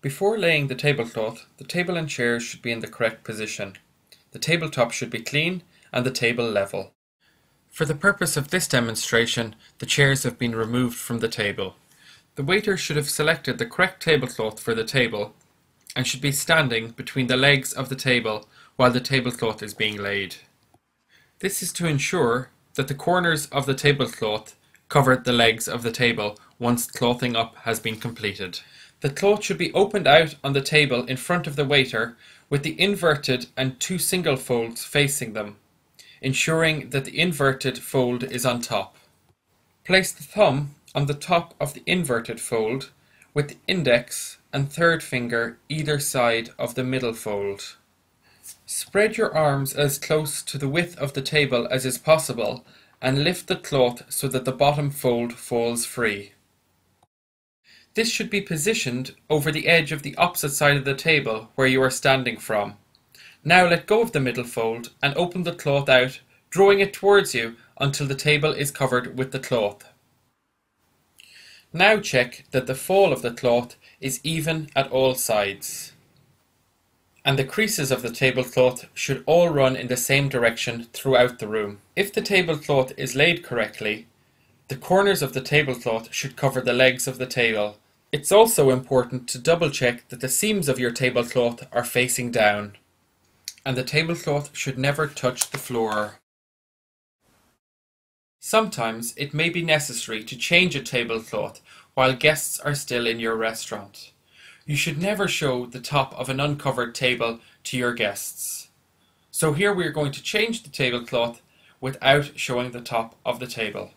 Before laying the tablecloth, the table and chairs should be in the correct position. The tabletop should be clean and the table level. For the purpose of this demonstration, the chairs have been removed from the table. The waiter should have selected the correct tablecloth for the table and should be standing between the legs of the table while the tablecloth is being laid. This is to ensure that the corners of the tablecloth cover the legs of the table once clothing up has been completed. The cloth should be opened out on the table in front of the waiter with the inverted and two single folds facing them, ensuring that the inverted fold is on top. Place the thumb on the top of the inverted fold with the index and third finger either side of the middle fold. Spread your arms as close to the width of the table as is possible and lift the cloth so that the bottom fold falls free. This should be positioned over the edge of the opposite side of the table where you are standing from. Now let go of the middle fold and open the cloth out, drawing it towards you until the table is covered with the cloth. Now check that the fall of the cloth is even at all sides, and the creases of the tablecloth should all run in the same direction throughout the room. If the tablecloth is laid correctly, the corners of the tablecloth should cover the legs of the table. It's also important to double check that the seams of your tablecloth are facing down, and the tablecloth should never touch the floor. Sometimes it may be necessary to change a tablecloth while guests are still in your restaurant. You should never show the top of an uncovered table to your guests. So here we are going to change the tablecloth without showing the top of the table.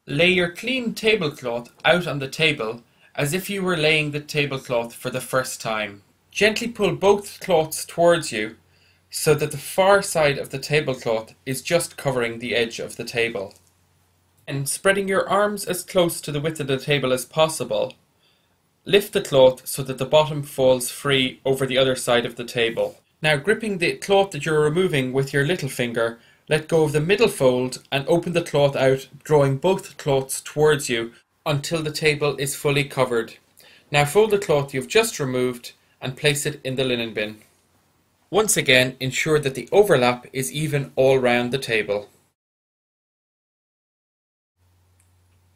Lay your clean tablecloth out on the table as if you were laying the tablecloth for the first time. Gently pull both cloths towards you so that the far side of the tablecloth is just covering the edge of the table. And spreading your arms as close to the width of the table as possible, lift the cloth so that the bottom falls free over the other side of the table. Now, gripping the cloth that you're removing with your little finger, let go of the middle fold and open the cloth out, drawing both cloths towards you until the table is fully covered. Now fold the cloth you've just removed and place it in the linen bin. Once again, ensure that the overlap is even all round the table.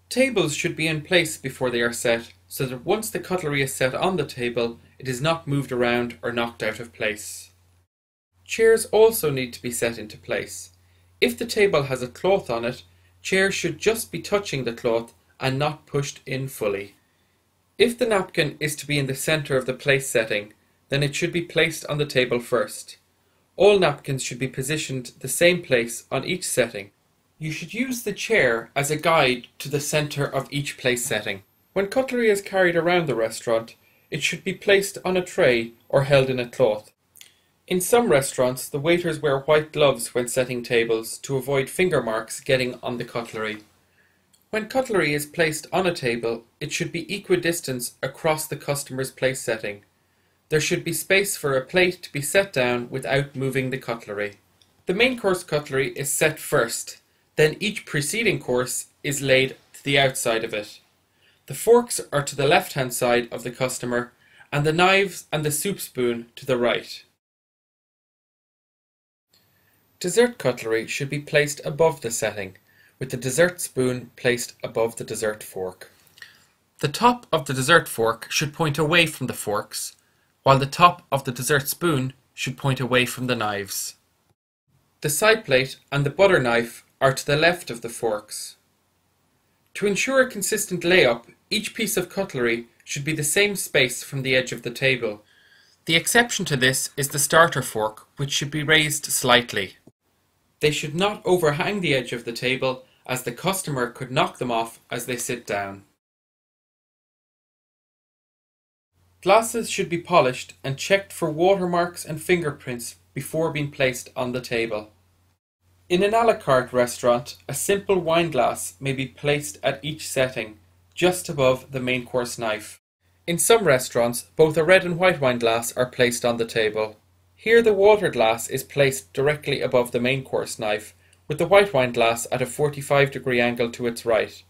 Tables should be in place before they are set, so that once the cutlery is set on the table, it is not moved around or knocked out of place. Chairs also need to be set into place. If the table has a cloth on it, chairs should just be touching the cloth and not pushed in fully. If the napkin is to be in the center of the place setting, then it should be placed on the table first. All napkins should be positioned the same place on each setting. You should use the chair as a guide to the center of each place setting. When cutlery is carried around the restaurant, it should be placed on a tray or held in a cloth. In some restaurants, the waiters wear white gloves when setting tables to avoid finger marks getting on the cutlery. When cutlery is placed on a table, it should be equidistant across the customer's place setting. There should be space for a plate to be set down without moving the cutlery. The main course cutlery is set first, then each preceding course is laid to the outside of it. The forks are to the left-hand side of the customer, and the knives and the soup spoon to the right. Dessert cutlery should be placed above the setting, with the dessert spoon placed above the dessert fork. The top of the dessert fork should point away from the forks, while the top of the dessert spoon should point away from the knives. The side plate and the butter knife are to the left of the forks. To ensure a consistent layup, each piece of cutlery should be the same space from the edge of the table. The exception to this is the starter fork, which should be raised slightly. They should not overhang the edge of the table, as the customer could knock them off as they sit down. Glasses should be polished and checked for watermarks and fingerprints before being placed on the table. In an a la carte restaurant, a simple wine glass may be placed at each setting, just above the main course knife. In some restaurants, both a red and white wine glass are placed on the table. Here the water glass is placed directly above the main course knife, with the white wine glass at a 45-degree angle to its right.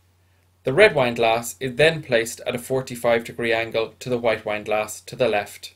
The red wine glass is then placed at a 45-degree angle to the white wine glass to the left.